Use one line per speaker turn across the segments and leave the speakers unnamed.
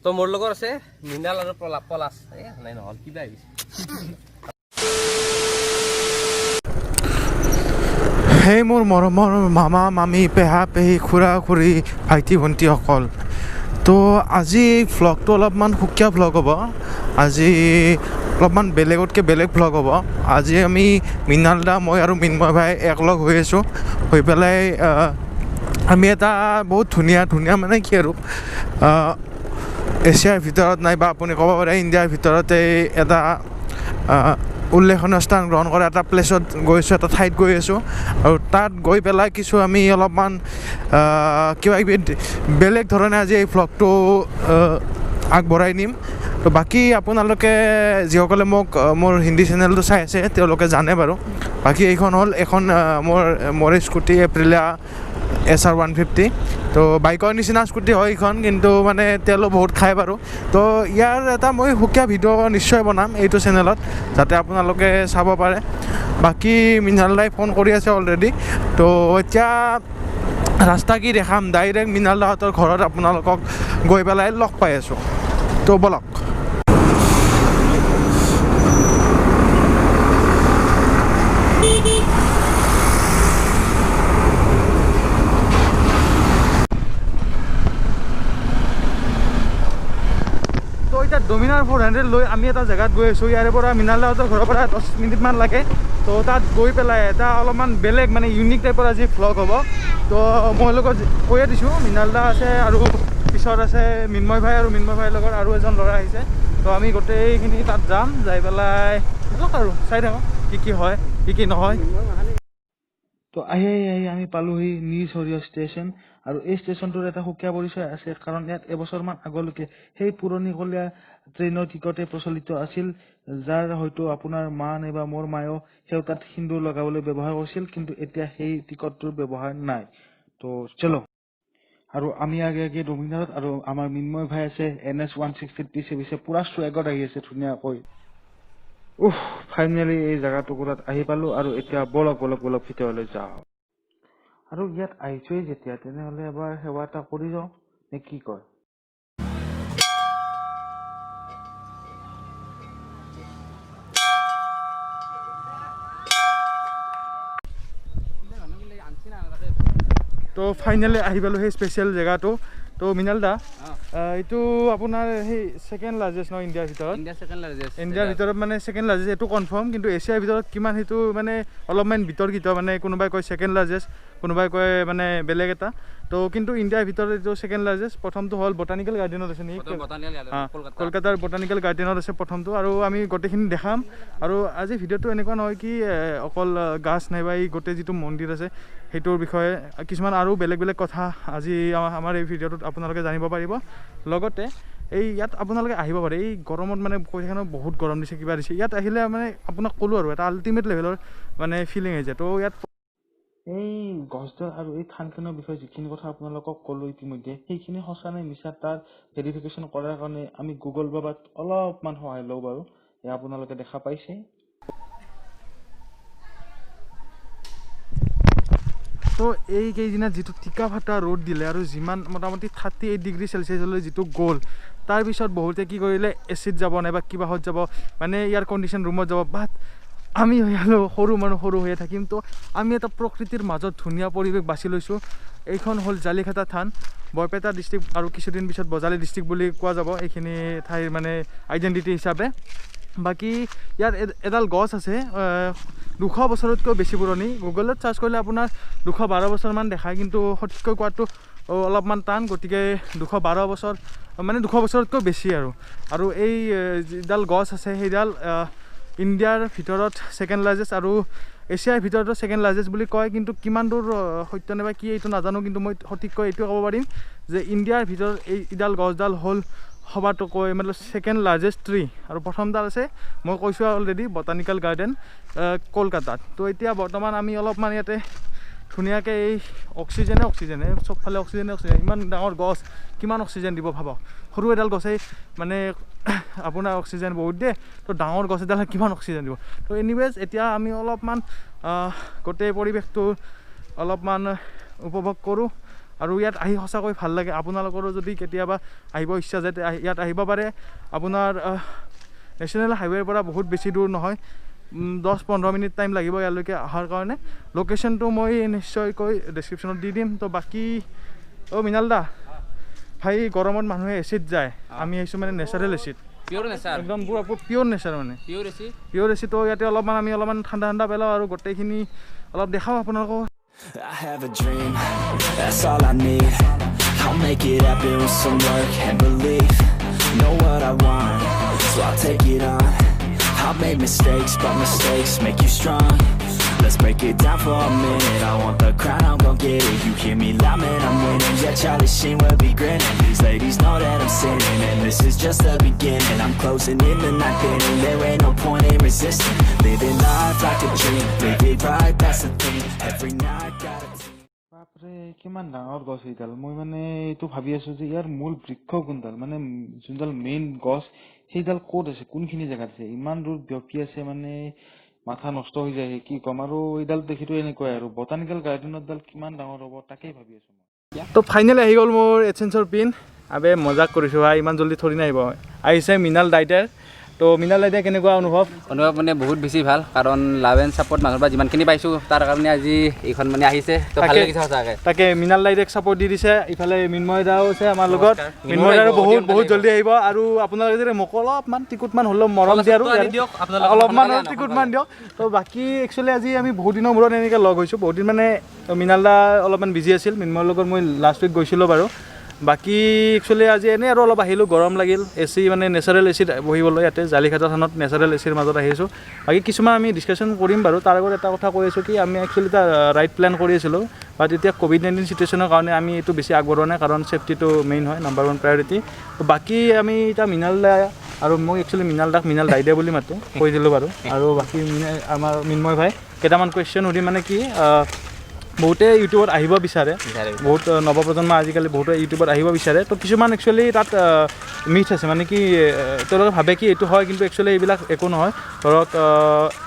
তো মোৰ লগত আছে মৃণাল আৰু পলাশ নাই নহ'ল কিবা আহিছে
সেই মোৰ মৰমৰ মামা মামী পেহা পেহী খুৰা খুৰী ভাইটি ভণ্টিসকল তো আজি ভ্লগটো অলপমান সুকীয়া ভ্লগ হ'ব আজি অলপমান বেলেগতকৈ বেলেগ ভ্লগ হ'ব আজি আমি মৃণাল দা মই আৰু মৃন্ময় ভাই একলগ হৈ আছোঁ হৈ পেলাই আমি এটা বহুত ধুনীয়া মানে কি আৰু এছিয়াৰ ভিতৰত নাইবা আপুনি ক'ব পাৰে ইণ্ডিয়াৰ ভিতৰতে এটা উল্লেখনীয় স্থান গ্ৰহণ কৰা এটা প্লেচত গৈছোঁ এটা ঠাইত গৈ আছোঁ আৰু তাত গৈ পেলাই কিছু আমি অলপমান কিবা কিবি বেলেগ ধৰণে আজি এই ভ্লগটো আগবঢ়াই নিম তো বাকী আপোনালোকে যিসকলে মোৰ হিন্দী চেনেলটো চাই আছে তেওঁলোকে জানে বাৰু বাকী এইখন হ'ল এখন মোৰ স্কুটি এপ্ৰিলিয়া SR 150 তো বাইকৰ নিচিনা স্কুটি হয় এইখন কিন্তু মানে তেলো বহুত খায় বাৰু তো ইয়াৰ এটা মই সুকীয়া ভিডিঅ' নিশ্চয় বনাম এইটো চেনেলত যাতে আপোনালোকে চাব পাৰে বাকী মৃণাল দাই ফোন কৰি আছে অলৰেডি তো এতিয়া ৰাস্তা কি দেখাম ডাইৰেক্ট মৃণাল দাহঁতৰ ঘৰত আপোনালোকক গৈ পেলাই লগ পাই আছোঁ তো বলক ডমিনাৰ 400 লৈ আমি এটা জেগাত গৈ আছোঁ ইয়াৰে পৰা মৃণাল দাহঁতৰ ঘৰৰ পৰা 10 মিনিটমান লাগে তো তাত গৈ পেলাই এটা অলপমান বেলেগ মানে ইউনিক টাইপৰ আজি ভ্লগ হ'ব তো মই লগত কৈয়ে দিছোঁ মৃণাল দা আছে আৰু পিছত আছে মৃন্ময় ভাই আৰু মৃন্ময় ভাইৰ লগত আৰু এজন ল'ৰা আহিছে তো আমি গোটেইখিনি তাত যাম যাই পেলাই আৰু চাই থাকোঁ কি হয় কি নহয় তো আহি আমি পালোহি নিউ চৰিয়া ষ্টেচন আৰু এই ষ্টেচনটোৰ এটা সুকীয়া পৰিচয় আছে কাৰণ ইয়াত এবছৰমান আগলৈকে সেই পুৰণিকলীয়া ট্ৰেইনৰ টিকটে প্ৰচলিত আছিল যাৰ হয়তো আপোনাৰ মা নাইবা মোৰ মায়েও সেউতাত সিন্দুৰ লগাবলৈ ব্যৱহাৰ কৰিছিল কিন্তু এতিয়া সেই টিকটটোৰ ব্যৱহাৰ নাই তো চলো আৰু আমি আগে ডমিনাৰত আৰু আমাৰ মৃন্ময় ভাই আছে NS 160 পুৰা স্ৱেগত আহি আছে ধুনীয়াকৈ ফাইনেলি এই জেগাটুকুৰাত আহি পালোঁ আৰু এতিয়া বলক ভিতৰলৈ যাওঁ আৰু ইয়াত আহিছোঁৱেই যেতিয়া তেনেহ'লে এবাৰ সেৱা এটা কৰি যাওঁ নে কি কয় তো ফাইনেলি আহি পালোঁ সেই স্পেচিয়েল জেগাটো তো মৃণাল দা এইটো আপোনাৰ সেই ছেকেণ্ড লাৰ্জেষ্ট ন ইণ্ডিয়াৰ ভিতৰত ইণ্ডিয়াৰ ভিতৰত মানে ছেকেণ্ড লাৰ্জেষ্ট এইটো কনফাৰ্ম কিন্তু এছিয়াৰ ভিতৰত কিমান সেইটো মানে অলপমান বিতৰ্কিত মানে কোনোবাই কয় ছেকেণ্ড লাৰ্জেষ্ট কোনোবাই কয় মানে বেলেগ এটা তো কিন্তু ইণ্ডিয়াৰ ভিতৰত এইটো ছেকেণ্ড লাৰ্জেষ্ট প্ৰথমটো হ'ল বটানিকেল গাৰ্ডেনত আছে নেকি কলকাতাৰ বটানিকেল গাৰ্ডেনত আছে প্ৰথমটো আৰু আমি গোটেইখিনি দেখাম আৰু আজি ভিডিঅ'টো এনেকুৱা নহয় কি অকল গাছ নাইবা এই গোটেই যিটো মন্দিৰ আছে সেইটোৰ বিষয়ে কিছুমান আৰু বেলেগ কথা আজি আমাৰ এই ভিডিঅ'টোত আপোনালোকে জানিব পাৰিব লগতে এই ইয়াত আপোনালোকে আহিব পাৰে এই গৰমত মানে কৈ থাকে নহয় বহুত গৰম দিছে কিবা দিছে ইয়াত আহিলে মানে আপোনাক ক'লোঁ আৰু এটা আল্টিমেট লেভেলৰ মানে ফিলিং আহিছে তো ইয়াত এই গছডাল আৰু এই থানখনৰ বিষয়ে যিখিনি কথা আপোনালোকক ক'লোঁ ইতিমধ্যে সেইখিনি সঁচা নে মিছা তাৰ ভেৰিফিকেশ্যন কৰাৰ কাৰণে আমি গুগল বাবাত অলপমান সহায় লওঁ বাৰু এয়া আপোনালোকে দেখা পাইছে তো এইকেইদিনত যিটো টিকা ফাটা ৰ'দ দিলে আৰু যিমান মোটামুটি 38 ডিগ্ৰী চেলচিয়াছলৈ যিটো গ'ল তাৰপিছত বহুতে কি কৰিলে এচিড যাব নাইবা কিবাহত যাব মানে এয়াৰ কণ্ডিশ্যন ৰুমত যাব বাট আমি সৰু মানুহ সৰু হৈয়ে থাকিম তো আমি এটা প্ৰকৃতিৰ মাজত ধুনীয়া পৰিৱেশ বাছি লৈছোঁ এইখন হ'ল জালিঘাটা থান বৰপেটা ডিষ্ট্ৰিক্ট আৰু কিছুদিন পিছত বজালী ডিষ্ট্ৰিক্ট বুলি কোৱা যাব এইখিনি ঠাইৰ মানে আইডেণ্টিটি হিচাপে বাকী ইয়াত এডাল গছ আছে 200 বছৰতকৈ বেছি পুৰণি গুগলত চাৰ্চ কৰিলে আপোনাৰ 212 বছৰমান দেখায় কিন্তু সঠিককৈ কোৱাটো অলপমান টান গতিকে 212 বছৰ মানে 200 বছৰতকৈ বেছি আৰু এই যিডাল গছ আছে সেইডাল ইণ্ডিয়াৰ ভিতৰত ছেকেণ্ড লাৰ্জেষ্ট আৰু এছিয়াৰ ভিতৰতো ছেকেণ্ড লাৰ্জেষ্ট বুলি কয় কিন্তু কিমান দূৰ সত্য নাইবা কি এইটো নাজানো কিন্তু মই সঠিককৈ এইটোৱে ক'ব পাৰিম যে ইণ্ডিয়াৰ ভিতৰত এইডাল গছডাল হ'ল সবাতোকৈ মানে ছেকেণ্ড লাৰ্জেষ্ট ট্ৰী আৰু প্ৰথমডাল আছে মই কৈছোঁ অলৰেডি বটানিকেল গাৰ্ডেন কলকাতাত তো এতিয়া বৰ্তমান আমি অলপমান ইয়াতে ধুনীয়াকৈ এই অক্সিজেনে চবফালে অক্সিজেনে ইমান ডাঙৰ গছ কিমান অক্সিজেন দিব ভাবক সৰু এডাল গছেই মানে আপোনাৰ অক্সিজেন বহুত দিয়ে তো ডাঙৰ গছ এডালে কিমান অক্সিজেন দিব তো এনিৱেজ এতিয়া আমি অলপমান গোটেই পৰিৱেশটো অলপমান উপভোগ কৰোঁ আৰু ইয়াত আহি সঁচাকৈ ভাল লাগে আপোনালোকৰো যদি কেতিয়াবা আহিব ইচ্ছা যায় ইয়াত আহিব পাৰে আপোনাৰ নেশ্যনেল হাইৱেৰ পৰা বহুত বেছি দূৰ নহয় 10-15 মিনিট টাইম লাগিব ইয়ালৈকে অহাৰ কাৰণে লোকেশ্যনটো মই নিশ্চয়কৈ ডেছক্ৰিপশ্যনত দি দিম তো বাকী মৃণাল দা ভাই গৰমত মানুহে এচিড যায় আমি আহিছোঁ মানে নেচাৰেল এচিড
পিয়ৰ নেচাৰ
একদম পুৰা পিয়ৰ নেচাৰ মানে পিয়ৰ এচিড তো ইয়াতে আমি অলপমান ঠাণ্ডা পেলাওঁ আৰু গোটেইখিনি অলপ দেখাওঁ আপোনালোকক
I have a dream, that's all I need. I'll make it happen with some work and belief. Know what I want, so I'll take it on. I've made mistakes, but mistakes make you strong. Let's break it down for a minute. I want the crown, I'm gon' get it. You hear me loud, man, I'm winning. Yeah, Charlie Sheen will be grinning. These ladies know that I'm sinning, and this is just the beginning. I'm closing in the night inning. There ain't no point in resisting. Living life like a dream, live it right, that's the thing. Every night, gotta
বাপৰে কিমান ডাঙৰ গছ এইডাল মই মানে এইটো ভাবি আছোঁ যে ইয়াৰ মূল বৃক্ষ কোনডাল মানে যোনডাল মেইন গছ সেইডাল ক'ত আছে কোনখিনি জেগাত আছে ইমান দূৰ বিয়পি আছে মানে মাথা নষ্ট হৈ যায় কি ক'ম আৰু এইডাল দেখিতো এনেকুৱাই আৰু বটানিকেল গাৰ্ডেনৰ ডাল কিমান ডাঙৰ হ'ব তাকেই ভাবি আছোঁ মই তো ফাইনেলি আহি গ'ল মোৰ এচেঞ্চৰ পিন আবে মজাক কৰিছোঁ ভাই ইমান জল্দি থৰি নাহিব আহিছে মৃণাল ডাইটাৰ তো মৃণাল ডাইটাৰ কেনেকুৱা অনুভৱ
মানে বহুত বেছি ভাল কাৰণ লাভ এণ্ড ছাপৰ্ট মানুহৰ পৰা যিমানখিনি পাইছোঁ তাৰ কাৰণে আজি এইখন মানে আহিছে তো ভাল লাগিছে সঁচাকৈ
তাকে মৃণাল ডাইটাক ছাপৰ্ট দি দিছে ইফালে মৃন্ময় দাও আছে আমাৰ লগত মৃন্ময় দাও বহুত জল্দি আহিব আৰু আপোনালোকে যদি মোক অলপমান টিকুটমান হ'লেও মৰম দিয়ে আৰু অলপমান টিকুটমান দিয়ক তো বাকী একচুৱেলি আজি আমি বহুত দিনৰ মূৰত এনেকৈ লগ হৈছোঁ বহুত দিন মানে মৃণাল দা অলপমান বিজি আছিল মৃন্ময়ৰ লগত মই লাষ্ট উইক গৈছিলোঁ বাৰু বাকী একচুৱেলি আজি এনেই আৰু অলপ আহিলোঁ গৰম লাগিল এচি মানে নেচাৰেল এচিত বহিবলৈ ইয়াতে জালিঘাটা থানত নেচাৰেল এচিৰ মাজত আহিছোঁ বাকী কিছুমান আমি ডিছকাশ্যন কৰিম বাৰু তাৰ আগত এটা কথা কৈ আছোঁ কি আমি একচুৱেলি এটা ৰাইড প্লেন কৰি আছিলোঁ বাট এতিয়া ক'ভিড-19 চিটুৱেশ্যনৰ কাৰণে আমি এইটো বেছি আগবঢ়োৱা নাই কাৰণ ছেফটিটো মেইন হয় নাম্বাৰ 1 প্ৰায়ৰিটি তো বাকী আমি এতিয়া মৃণাল দা আৰু মই একচুৱেলি মৃণাল দাক মৃণাল দাইদে বুলি মাতোঁ কৈ দিলোঁ বাৰু আৰু বাকী আমাৰ মৃন্ময় ভাই কেইটামান কুৱেশ্যন সুধিম মানে কি বহুতে ইউটিউবত আহিব বিচাৰে বহুত নৱপ্ৰজন্ম আজিকালি বহুতে ইউটিউবত আহিব বিচাৰে তো কিছুমান একচুৱেলি তাত মিথ আছে মানে কি তেওঁলোকে ভাবে কি এইটো হয় কিন্তু একচুৱেলি এইবিলাক একো নহয় ধৰক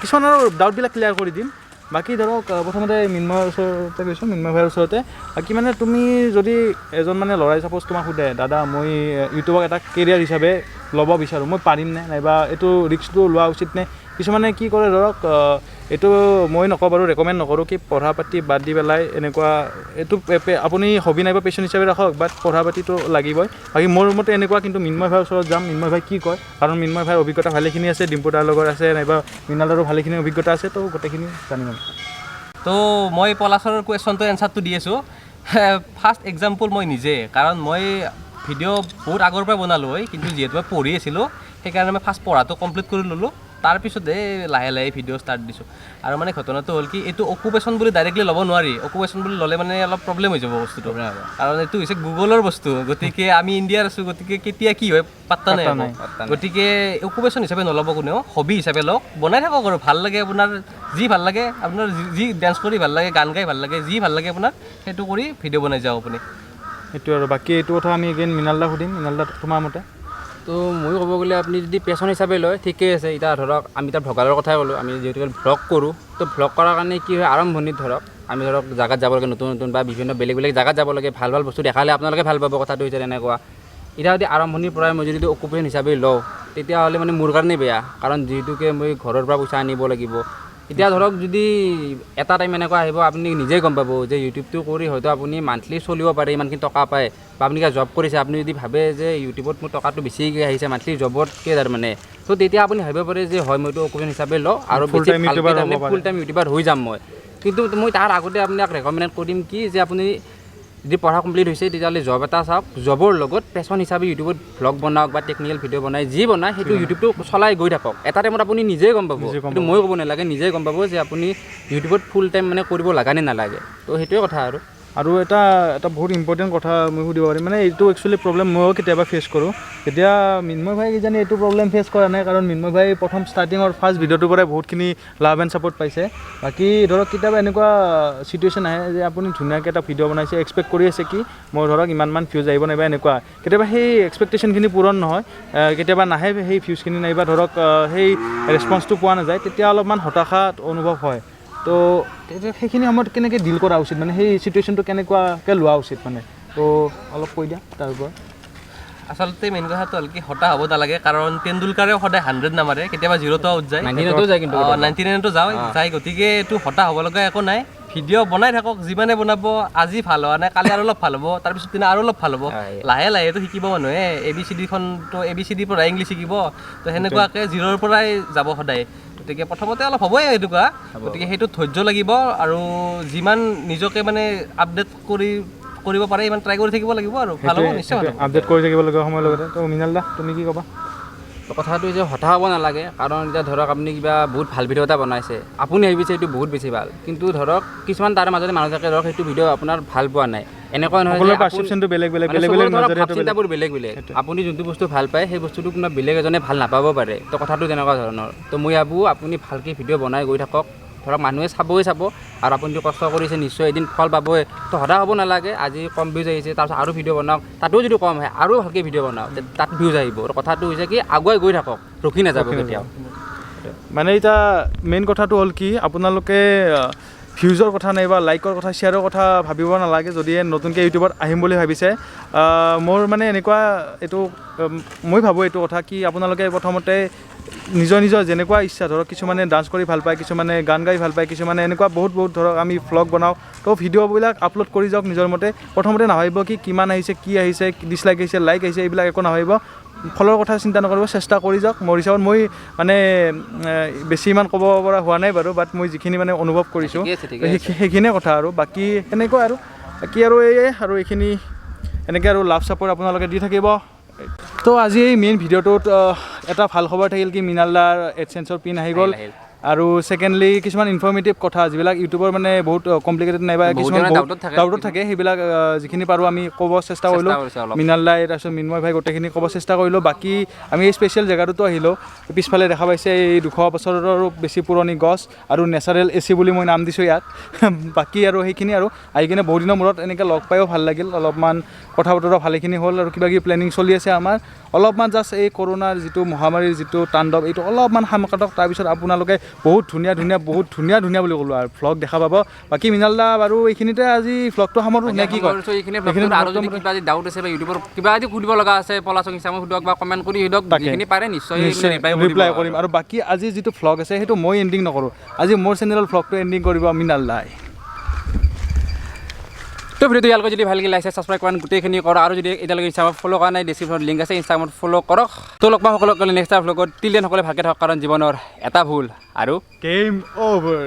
কিছুমান আৰু ডাউটবিলাক ক্লিয়াৰ কৰি দিম বাকী ধৰক প্ৰথমতে মৃন্ময়ৰ ওচৰতে গৈছোঁ মৃন্ময় ভাইৰ ওচৰতে বাকী মানে তুমি যদি এজন মানে ল'ৰাই ছাপ'জ তোমাক সোধে দাদা মই ইউটিউবক এটা কেৰিয়াৰ হিচাপে ল'ব বিচাৰোঁ মই পাৰিম নে নাইবা এইটো ৰিস্কটো লোৱা উচিত নে কিছুমানে কি কৰে ধৰক এইটো মই নকওঁ বাৰু ৰেকমেণ্ড নকৰোঁ কি পঢ়া পাতি বাদ দি পেলাই এনেকুৱা এইটো আপুনি হবি নাইবা পেশ্যন হিচাপে ৰাখক বাট পঢ়া পাতিটো লাগিবই বাকী মোৰ মতে এনেকুৱা কিন্তু মৃন্ময় ভাইৰ ওচৰত যাম মৃন্ময় ভাই কি কয় কাৰণ মৃন্ময় ভাইৰ অভিজ্ঞতা ভালেখিনি আছে ডিম্পু দাৰ লগত আছে নাইবা মৃণাল দাৰো ভালেখিনি অভিজ্ঞতা আছে তো গোটেইখিনি জানিম
তো মই পলাশৰ কুৱেশ্যনটো এনচাৰটো দি আছোঁ ফাৰ্ষ্ট এক্সাম্পল মই নিজে কাৰণ মই ভিডিঅ' বহুত আগৰ পৰাই বনালোঁ হয় কিন্তু যিহেতু মই পঢ়ি আছিলোঁ সেইকাৰণে মই ফাৰ্ষ্ট পঢ়াটো কমপ্লিট কৰি ল'লোঁ তাৰপিছতে লাহে লাহে ভিডিঅ' ষ্টাৰ্ট দিছোঁ আৰু মানে ঘটনাটো হ'ল কি এইটো অকুপেশ্যন বুলি ডাইৰেক্টলি ল'ব নোৱাৰি অকুপেশ্যন বুলি ল'লে মানে অলপ প্ৰব্লেম হৈ যাব বস্তুটো কাৰণ এইটো হৈছে গুগলৰ বস্তু গতিকে আমি ইণ্ডিয়াৰ আছোঁ গতিকে কেতিয়া কি হয় পাত্তা নাই গতিকে অকুপেশ্যন হিচাপে নল'ব কোনেও হবি হিচাপে লওক বনাই থাকক আৰু ভাল লাগে আপোনাৰ যি ভাল লাগে আপোনাৰ যি ডান্স কৰি ভাল লাগে গান গাই ভাল লাগে যি ভাল লাগে আপোনাৰ সেইটো কৰি ভিডিঅ' বনাই যাওক আপুনি
সেইটো আৰু বাকী এইটো কথা আমি এগেইন মৃণাল দাক সুধিম মৃণাল দা তোমাৰ মতে
তো মই ক'ব গ'লে আপুনি যদি পেশ্যন হিচাপে লয় ঠিকেই আছে এতিয়া ধৰক আমি এতিয়া ভ্লগাৰৰ কথাই ক'লোঁ আমি যিহেতুকে ভ্লগ কৰোঁ তো ভ্লগ কৰাৰ কাৰণে কি হয় আৰম্ভণিত ধৰক আমি ধৰক জাগাত যাব লাগে নতুন নতুন বা বিভিন্ন বেলেগ বেলেগ জাগাত যাব লাগে ভাল ভাল বস্তু দেখালে আপোনালোকে ভাল পাব কথাটো হৈছে তেনেকুৱা এতিয়া যদি আৰম্ভণিৰ পৰাই মই যদি অকুপেশ্যন হিচাপে লওঁ তেতিয়াহ'লে মানে মোৰ কাৰণে বেয়া কাৰণ যিহেতুকে মই ঘৰৰ পৰা পইচা আনিব লাগিব এতিয়া ধৰক যদি এটা টাইম এনেকুৱা আহিব আপুনি নিজেই গম পাব যে ইউটিউবটো কৰি হয়তো আপুনি মান্থলি চলিব পাৰে ইমানখিনি টকা পায় বা আপুনি কিবা জব কৰিছে আপুনি যদি ভাবে যে ইউটিউবত মোৰ টকাটো বেছিকৈ আহিছে মান্থলি জবতকৈ তাৰমানে তো তেতিয়া আপুনি ভাবিব পাৰে যে হয় মইতো অকুপেশ্যন হিচাপে লওঁ আৰু ফুল টাইম ইউটিউবাৰ হৈ যাম মই কিন্তু মই তাৰ আগতে আপোনাক ৰেকমেণ্ড কৰিম কি যে আপুনি যদি পঢ়া কমপ্লিট হৈছে তেতিয়াহ'লে জব এটা চাওক জবৰ লগত পেশ্যন হিচাপে ইউটিউবত ভ্লগ বনাওক বা টেকনিকেল ভিডিঅ' বনাই যি বনায় সেইটো ইউটিউবটো চলাই গৈ থাকক এটা টাইমত আপুনি নিজেই গম পাব কিন্তু মই ক'ব নালাগে নিজেই গম পাব যে আপুনি ইউটিউবত ফুল টাইম মানে কৰিব লাগা নে নালাগে তো সেইটোৱে কথা
আৰু এটা বহুত ইম্পৰ্টেণ্ট কথা মই সুধিব পাৰিম মানে এইটো একচুৱেলি প্ৰব্লেম ময়ো কেতিয়াবা ফেচ কৰোঁ এতিয়া মৃন্ময় ভাই কিজানি এইটো প্ৰব্লেম ফেচ কৰা নাই কাৰণ মৃন্ময় ভাই প্ৰথম ষ্টাৰ্টিঙৰ ফাৰ্ষ্ট ভিডিঅ'টোৰ পৰাই বহুতখিনি লাভ এণ্ড ছাপৰ্ট পাইছে বাকী ধৰক কেতিয়াবা এনেকুৱা চিটুৱেশ্যন আহে যে আপুনি ধুনীয়াকৈ এটা ভিডিঅ' বনাইছে এক্সপেক্ট কৰি আছে কি মই ধৰক ইমানমান ভিউজ আহিব নাইবা এনেকুৱা কেতিয়াবা সেই এক্সপেক্টেশ্যনখিনি পূৰণ নহয় কেতিয়াবা নাহে সেই ভিউজখিনি নাইবা ধৰক সেই ৰেছপন্সটো পোৱা নাযায় তেতিয়া অলপমান হতাশা অনুভৱ হয় তো সেইখিনি সময়ত কেনেকৈ ডিল কৰা উচিত মানে সেই চিটুৱেশ্যনটো কেনেকুৱাকৈ লোৱা উচিত মানে তো অলপ কৈ দিয়া তাৰ ওপৰত
আচলতে মেইন কথাটো হ'ল কি হতাশ হ'ব নালাগে কাৰণ তেণ্ডুলকাৰেও সদায় 100 নামাৰে কেতিয়াবা 0টো আউট যায়
99 যায় কিন্তু
99টো যায় গতিকে এইটো হতাশ হ'ব লগা একো নাই ভিডিঅ' বনাই থাকক যিমানে বনাব আজি ভাল হোৱা নাই কালি আৰু অলপ ভাল হ'ব তাৰপিছত দিনা আৰু অলপ ভাল হ'ব লাহে লাহেতো শিকিব মানুহে ABCDখনতো ABCD পৰা ইংলিছ শিকিব তো সেনেকুৱাকৈ 0ৰ পৰাই যাব সদায় গতিকে প্ৰথমতে অলপ হ'বই এনেকুৱা গতিকে সেইটো ধৈৰ্য লাগিব আৰু যিমান নিজকে মানে আপডেট কৰিব পাৰে ইমান ট্ৰাই কৰি থাকিব লাগিব আৰু ভাল হ'ব নিশ্চয়
আপডেট কৰি থাকিব লাগিব সময়ৰ লগতে তো মৃণাল দা তুমি কি ক'বা
কথাটো যে হতাশ হ'ব নালাগে কাৰণ এতিয়া ধৰক আপুনি কিবা বহুত ভাল ভিডিঅ' এটা বনাইছে আপুনি ভাবিছে এইটো বহুত বেছি ভাল কিন্তু ধৰক কিছুমান তাৰে মাজতে মানুহ থাকে ধৰক সেইটো ভিডিঅ' আপোনাৰ ভাল পোৱা নাই এনেকুৱা নহয় যে
পাৰচেপশ্যনটো বেলেগ
চিন্তাবোৰ বেলেগ আপুনি যোনটো বস্তু ভাল পায় সেই বস্তুটো কোনোবা বেলেগ এজনে ভাল নাপাব পাৰে তো কথাটো তেনেকুৱা ধৰণৰ তো মই ভাবোঁ আপুনি ভালকৈ ভিডিঅ' বনাই গৈ থাকক ধৰক মানুহে চাবই চাব আৰু আপুনি যদি কষ্ট কৰিছে নিশ্চয় এদিন ফল পাবই তো হতাশ হ'ব নালাগে আজি কম ভিউজ আহিছে তাৰপিছত আৰু ভিডিঅ' বনাওক তাতো যদি কম আহে আৰু ভালকৈ ভিডিঅ' বনাওক তাত ভিউজ আহিব কথাটো হৈছে কি আগুৱাই গৈ থাকক ৰখি নাযাব কেতিয়াও
মানে এতিয়া মেইন কথাটো হ'ল কি আপোনালোকে ভিউজৰ কথা নাই বা লাইকৰ কথা শ্বেয়াৰৰ কথা ভাবিব নালাগে যদি নতুনকৈ ইউটিউবত আহিম বুলি ভাবিছে মোৰ মানে এনেকুৱা এইটো মই ভাবোঁ এইটো কথা কি আপোনালোকে প্ৰথমতে নিজৰ যেনেকুৱা ইচ্ছা ধৰক কিছুমানে ডান্স কৰি ভাল পায় কিছুমানে গান গাই ভাল পায় কিছুমানে এনেকুৱা বহুত ধৰক আমি ভ্লগ বনাওঁ তো ভিডিঅ'বিলাক আপলোড কৰি যাওক নিজৰ মতে প্ৰথমতে নাভাবিব কি কিমান আহিছে কি আহিছে ডিছলাইক আহিছে লাইক আহিছে এইবিলাক একো নাভাবিব ফলৰ কথা চিন্তা নকৰিব চেষ্টা কৰি যাওক মোৰ হিচাপত মই মানে বেছি ইমান ক'ব পৰা হোৱা নাই বাৰু বাট মই যিখিনি মানে অনুভৱ কৰিছোঁ সেইখিনিয়ে কথা আৰু বাকী সেনেকুৱা আৰু বাকী আৰু আৰু এইখিনি এনেকৈ আৰু লাভ ছাপোৰ্ট আপোনালোকে দি থাকিব তো আজি এই মেইন ভিডিঅ'টোত এটা ভাল খবৰ থাকিল কি মৃণাল দাৰ এডচেন্সৰ পিন আহি গ'ল আৰু ছেকেণ্ডলি কিছুমান ইনফৰ্মেটিভ কথা যিবিলাক ইউটিউবৰ মানে বহুত কমপ্লিকেটেড নাইবা কিছুমান ডাউটত থাকে সেইবিলাক যিখিনি পাৰোঁ আমি ক'ব চেষ্টা কৰিলোঁ মৃণাল দাই তাৰপিছত মৃন্ময় ভাই গোটেইখিনি ক'ব চেষ্টা কৰিলোঁ বাকী আমি এই স্পেচিয়েল জেগাটোতো আহিলোঁ পিছফালে দেখা পাইছে এই 200 বছৰৰো বেছি পুৰণি গছ আৰু নেচাৰেল AC বুলি মই নাম দিছোঁ ইয়াত বাকী আৰু সেইখিনি আৰু আহি কিনে বহুত দিনৰ মূৰত এনেকৈ লগ পায়ো ভাল লাগিল অলপমান কথা বতৰা ভালেখিনি হ'ল আৰু কিবা কিবি প্লেনিং চলি আছে আমাৰ অলপমান জাষ্ট এই কৰোণাৰ যিটো মহামাৰীৰ যিটো তাণ্ডৱ এইটো অলপমান সামকাটক তাৰপিছত আপোনালোকে বহুত ধুনীয়া বুলি ক'লোঁ আৰু ভ্লগ দেখা পাব বাকী মৃণাল দা বাৰু এইখিনিতে আজি ভ্লগটো সামৰোঁ নে কি কয়
আৰু যদি কিবা ডাউট আছে বা ইউটিউবৰ কিবা যদি সুধিব লগা আছে পলাশক ইনষ্টাগ্ৰামত সুধক বা কমেণ্ট কৰি সুধক যিখিনি পাৰে নিশ্চয়
ৰিপ্লাই কৰিম আৰু বাকী আজি যিটো ভ্লগ আছে সেইটো মই এণ্ডিং নকৰোঁ আজি মোৰ চেনেলৰ ভ্লগটো এণ্ডিং কৰিব মৃণাল দাই
তো ভিডিঅ'টো ইয়ালৈকে যদি ভালকৈ লাইক ছাবস্ক্ৰাইব কৰা গোটেইখিনি কৰা আৰু যদি এতিয়ালৈকে ইনষ্টাগ্ৰামত ফ'ল' কৰা নাই ডিছক্ৰিপশ্যনত লিংক আছে ইনষ্টাগ্ৰামত ফ'ল' কৰক তো লগ পাম সকলোকে নেক্সট ভ্লগত টিল দেন সকলোৱে ভালকৈ থাকক কাৰণ জীৱনৰ এটা ভুল আৰু
গেম অভাৰ